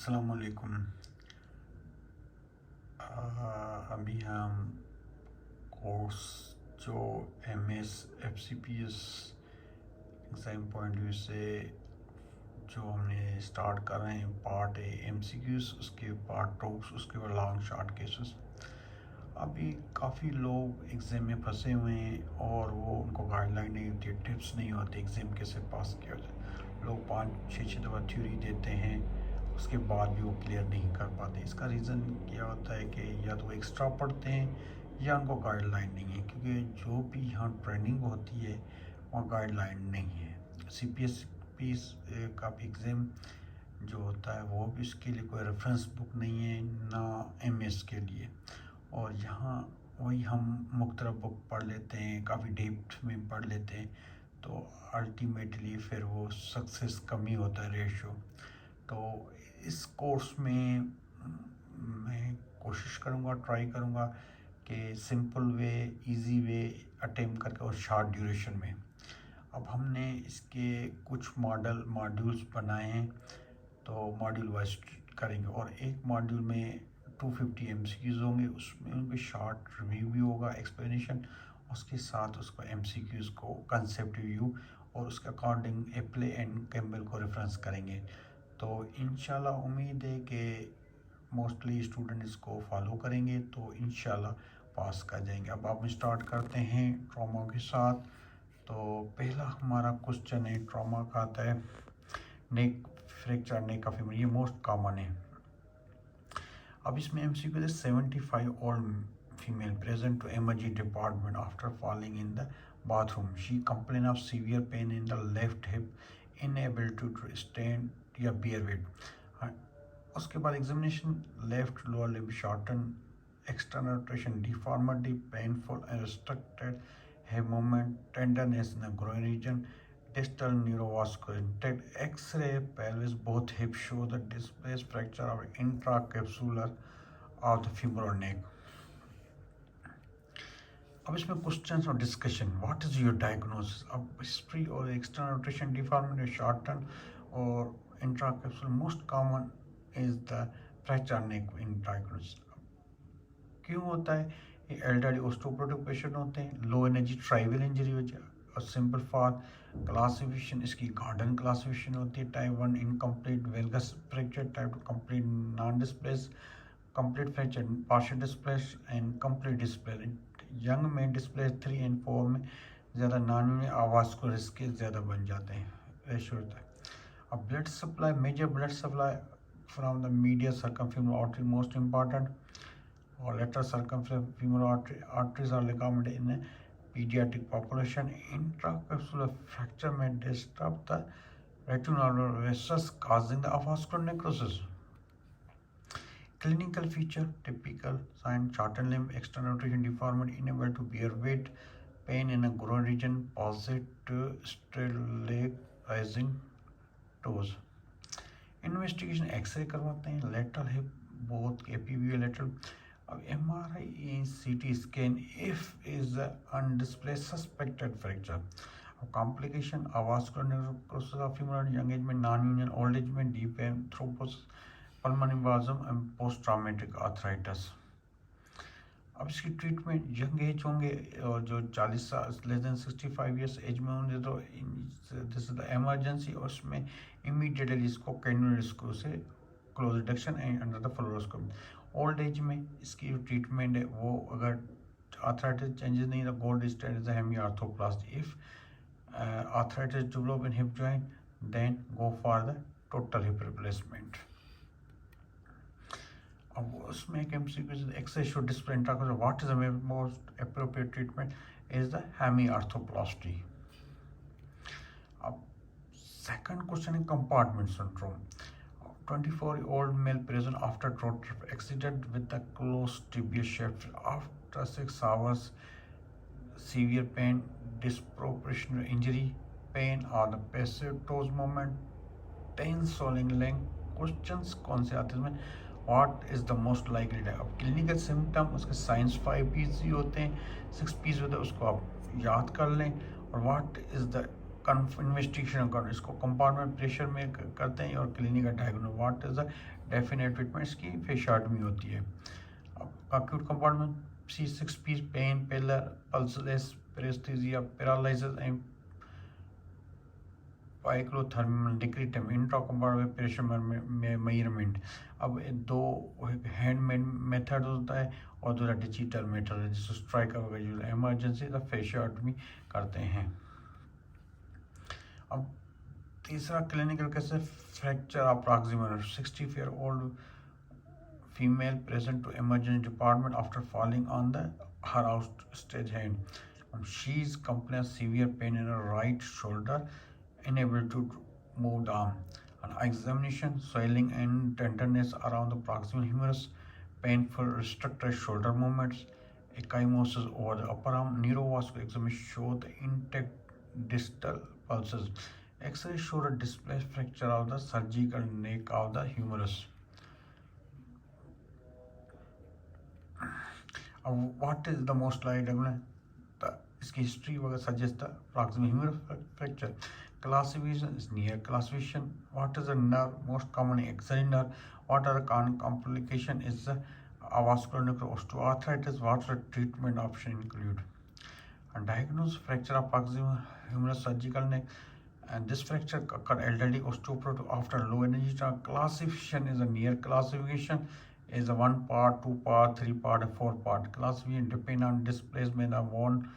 अस्सलामुअलैकुम। अभी हम कोर्स जो MS FCPS exam point view से जो हमने स्टार्ट कर रहे हैं, पार्ट ए MCQs, उसके पार्ट टॉक्स, उसके बाद लॉन्ग शॉर्ट केसेस। अभी काफ़ी लोग एग्ज़ाम में फंसे हुए हैं और वो उनको गाइडलाइन नहीं होती, टिप्स नहीं होती एग्ज़ाम कैसे पास किया जाए। लोग 5-6 दफ़ा थ्योरी देते हैं, उसके बाद भी वो क्लियर नहीं कर पाते। इसका रीज़न क्या होता है कि या तो वो एक्स्ट्रा पढ़ते हैं या उनको गाइडलाइन नहीं है, क्योंकि जो भी यहाँ ट्रेनिंग होती है वहाँ गाइडलाइन नहीं है। CPSP का भी एग्ज़ाम जो होता है वो भी उसके लिए कोई रेफरेंस बुक नहीं है, ना MS के लिए। और यहाँ वही हम मुख्तलिफ बुक पढ़ लेते हैं, काफ़ी डेप्थ में पढ़ लेते हैं, तो अल्टीमेटली फिर वो सक्सेस कम ही होता है रेशो। तो इस कोर्स में मैं कोशिश करूँगा, ट्राई करूँगा कि simple way, easy way attempt करके और शॉर्ट ड्यूरेशन में। अब हमने इसके कुछ मॉड्यूल्स बनाए हैं, तो मॉड्यूल वाइज करेंगे और एक मॉड्यूल में 250 MCQs होंगे, उसमें उनके शॉर्ट रिव्यू भी होगा, एक्सप्लेनेशन, उसके साथ उसको MCQs को कंसेप्ट रिव्यू और उसके अकॉर्डिंग एप्ले एंड कैम्बल को रेफरेंस करेंगे। तो इंशाल्लाह उम्मीद है कि मोस्टली स्टूडेंट इसको फॉलो करेंगे तो इंशाल्लाह पास कर जाएंगे। अब आप स्टार्ट करते हैं ट्रॉमा के साथ। तो पहला हमारा क्वेश्चन है, ट्रॉमा का आता है नेक फ्रैक्चर, नेक का फीमर, ये मोस्ट कॉमन है। अब इसमें MCQ 75 old female present to emergency department after falling in the bathroom, she complain of severe pain in the left hip, unable to stand या बियर वेट। उसके बाद examination, left lower limb shorten, external rotation deformity, painful and restricted head movement, tenderness in the groin region, distal neurovascular intact, X-ray pelvis, both hips show the displaced fracture of intracapsular of the femoral neck. अब इसमें questions और discussion, what is your diagnosis. अब history और external rotation deformity, shorten और intracapsular, most common is the fracture neck in diagnosis. क्यों होता है? ये एल्डरली ऑस्टियोपोरोटिक पेशेंट होते हैं, लो एनर्जी ट्राइवल इंजरी हो जाए और सिंपल फॉर क्लासिफिकेशन इसकी गार्डन क्लासिफिकेशन होती है, type 1 incomplete valgus fracture, type 2 complete non displace, complete fracture partial displace and complete displace. Young में डिस्प्लेस 3 और 4 में ज़्यादा, नॉन में आवाज़ को रिस्क ज़्यादा बन जाते हैं, रेशो होता है। अब blood supply, major blood supply from the medial circumferential artery most important, or lateral circumferential arteries are ligament in a pediatric population. Intracapsular fracture may disrupt the retinal vessels causing the avascular necrosis. Clinical feature, typical sign, shortened limb, external rotation deformity, unable to bear weight, pain in a groin region, positive sterilizing toes. Investigation, X ray करवाते हैं, lateral hip both APV lateral. अब MRI, CT scan if is undisplaced suspected fracture. अब complication, avascular necrosis of femur, young age में, non union, old age में, deep thrombosis, pulmonary embolism and post traumatic arthritis. अब इसकी treatment, young age होंगे और जो 40 साल लेस देन 65 ईयर्स एज में होंगे तो दिस इज द इमरजेंसी, और उसमें इमीडिएटली इसको कैनुलर स्क्रू से close reduction and under the fluoroscopy. Old age में इसकी जो ट्रीटमेंट है वो, अगर आर्थराइटिस चेंजेस नहीं, तो gold standard is hemiarthroplasty. If arthritis develop in hip joint then go for the total hip replacement. अब उसमें एक MCQ, x-ray should display intracapsular, what is the most appropriate treatment is the hemiarthroplasty. अब second question है compartment syndrome. 24-year-old male present after road trip accident with the closed tibial shaft after 6 hours, severe pain, disproportionate injury, pain or the passive toes movement, tense swelling leg। Questions कौन से आते हैं इसमें? What is the most likely type. अब clinical symptom, उसके science 5 P's ही होते हैं, 6 P's होते हैं, उसको आप याद कर लें। और व्हाट इज द इन्वेस्टिगेशन कर, इसको कंपार्टमेंट प्रेशर में करते हैं और क्लिनिक का diagnose. What is the definite treatments की फेशियोटॉमी होती है। acute compartment C6 piece pain, pallor, pulseless, paresthesia, paralysis and picothermal decretum, intra compartment pressure measurement. अब दो हैंड मेथड होता है और दूसरा डिजिटल मेथड है जिसको स्ट्राइकर वगैरह इमरजेंसी का फेशियोटॉमी करते हैं। अब तीसरा क्लिनिकल कैसे fracture approximate 60 old female present to emergency department after falling on the her outstretched hand. She is complaining severe pain in her right shoulder, unable to move the arm. An examination, swelling and tenderness around the proximal humerus, painful restricted shoulder movements, ecchymosis over the upper arm. Neurovascular examination show the intact distal pulses. X-ray showed a displaced fracture of the surgical neck of the humerus. What is the most likely इसकी history वगैरह suggest the proximal humeral fracture. Classification is near classification. What is the nerve most commonly axillary nerve? What are the complication is the avascular necrosis, osteoarthritis. What are the treatment option include? And diagnose fracture of proximal humeral surgical neck. And this fracture occurred elderly osteoporosis after low energy trauma. Classification is a near classification is a 1 part, 2 part, 3 part, and 4 part. Classification depend on displacement of one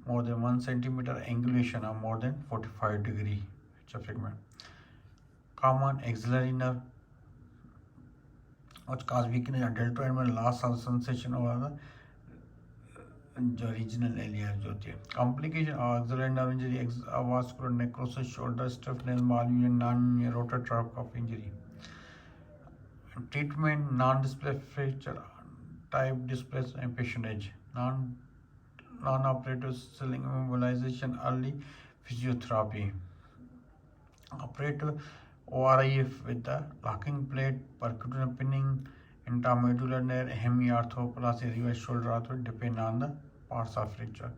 more than 1 centimeter, angulation of more than 45 degree. Common axillary nerve, which cause weakness and deltoid में loss of sensation over the regional area जो होती है. Complication of axillary nerve injury, avascular necrosis, shoulder stiffness, malunion, non-rotator cuff injury. Treatment, non-displaced fracture type, displaced and patient age, non-operative ceiling immobilization, early physiotherapy. Operative ORIF with the locking plate, percutaneous pinning, intramedullary nerve, hemiarthroplasty, reverse shoulder arthroplasty, depend on the parts of fracture.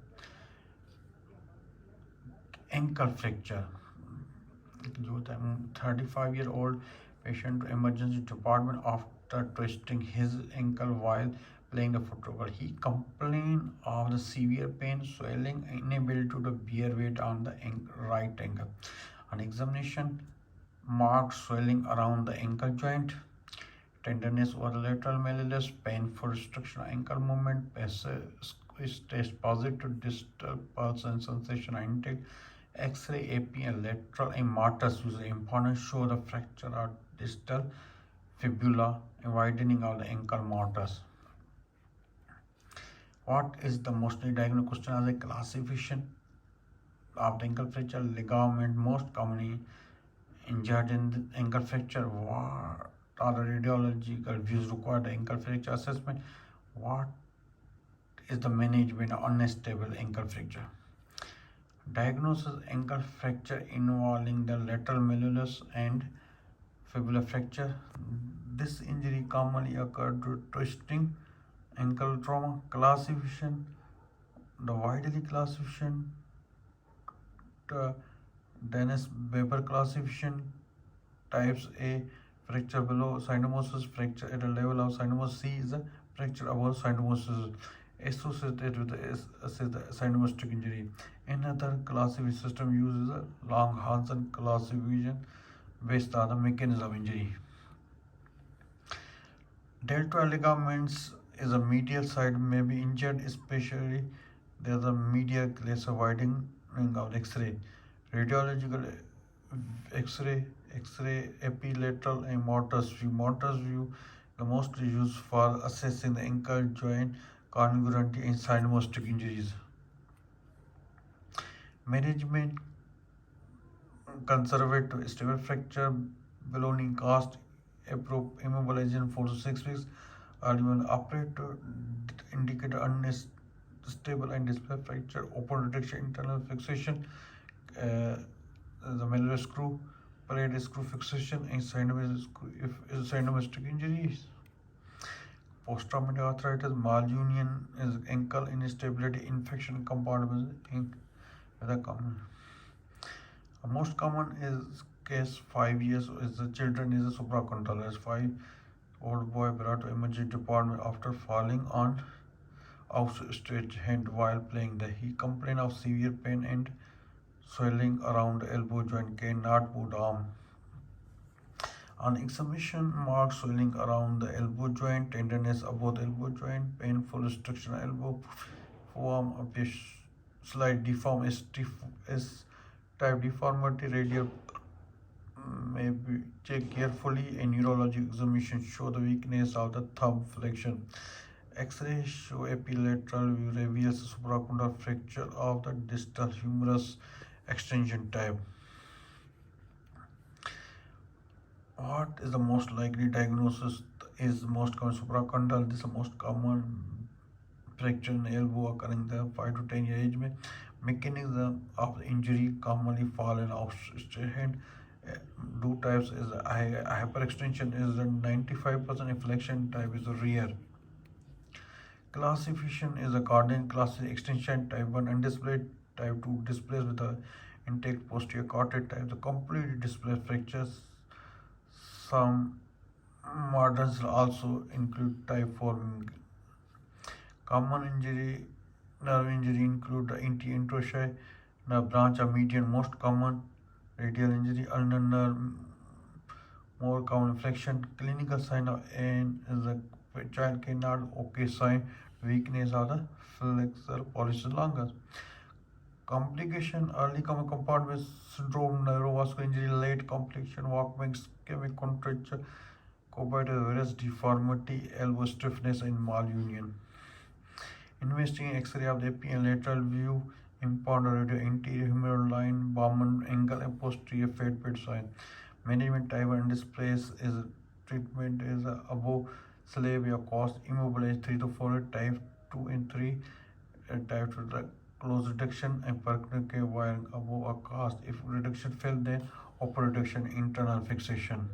Ankle fracture जो होता है 35-year-old patient to emergency department after twisting his ankle while playing the football. He complained of the severe pain, swelling, inability to bear weight on the right ankle. On examination, marked swelling around the ankle joint, tenderness over the lateral malleolus, painful restriction of ankle movement, test positive distal pulse and sensation intake. X-ray, AP, and lateral and mortise use important show the fracture of distal fibula and widening of the ankle mortise. What is the mostly diagnosed question as a classification of the ankle fracture? Ligament most commonly injured in the ankle fracture. What are the radiological views required? The ankle fracture assessment. What is the management of unstable ankle fracture? Diagnosis ankle fracture involving the lateral malleolus and fibula fracture. This injury commonly occurred due to twisting ankle trauma. Classification, the widely classification, the Dennis Weber classification, types A, fracture below synostosis, fracture at a level of synostosis. C is a fracture above synostosis associated with the synostotic injury. Another classification system uses a Long-Hansen classification based on the mechanism of injury. Deltoid ligaments is a medial side may be injured, especially there is a medial glacial widening of the X-ray. Radiological X-ray, epilateral and mortise view. Mortise view the most used for assessing the ankle joint congruity in synostotic injuries. Management, conservative stable fracture, ballooning cast, immobilization 4 to 6 weeks. Early operator indicator unstable and displaced fracture, open retraction, internal fixation, the malleolus screw, plate screw fixation, and synostotic injuries. Post-traumatic arthritis, malunion is ankle instability, infection compartment with a common. The most common is case 5 years is the children is a supracondylar. As 5-old boy brought to emergency department after falling on outstretched hand while playing. He complained of severe pain and swelling around the elbow joint, cannot move the arm. On examination, marked swelling around the elbow joint, tenderness above the elbow joint, painful restriction of elbow, form of a slight deform S type deformity, radial may be checked carefully. A neurologic examination show the weakness of the thumb flexion. X-ray show epilateral view reveals supracondylar fracture of the distal humerus extension type. What is the most likely diagnosis? Is most common supracondylar. This is the most common fracture in the elbow occurring in the 5 to 10 year age. Mechanism of the injury commonly fall in outstretched hand. Do types is hyperextension is the 95%, flexion type is rare. Classification is a coordinate class extension type 1 undisplaced, type 2 displaced with the intact posterior carotid type. The completely displaced fractures. Some models also include type 4. Common nerve injury include the interossei nerve branch of median, most common radial injury, ulnar nerve, more common flexion. Clinical sign of N is a child cannot okay sign, weakness of the flexor pollicis longus. Complication, early common compartment syndrome, neurovascular injury, late complication, walking, ischemic contracture, corbata varus deformity, elbow stiffness, and malunion. Investigating X-ray of the epi and lateral view, impound radio, anterior humeral line, Bowman angle, and posterior fat pit sign. Management type and displace is treatment is above slave or cost immobilize 3 to 4, type 2 and 3, type 2 the close reduction and percutaneous wiring above a cast. If reduction fail, then open reduction internal fixation.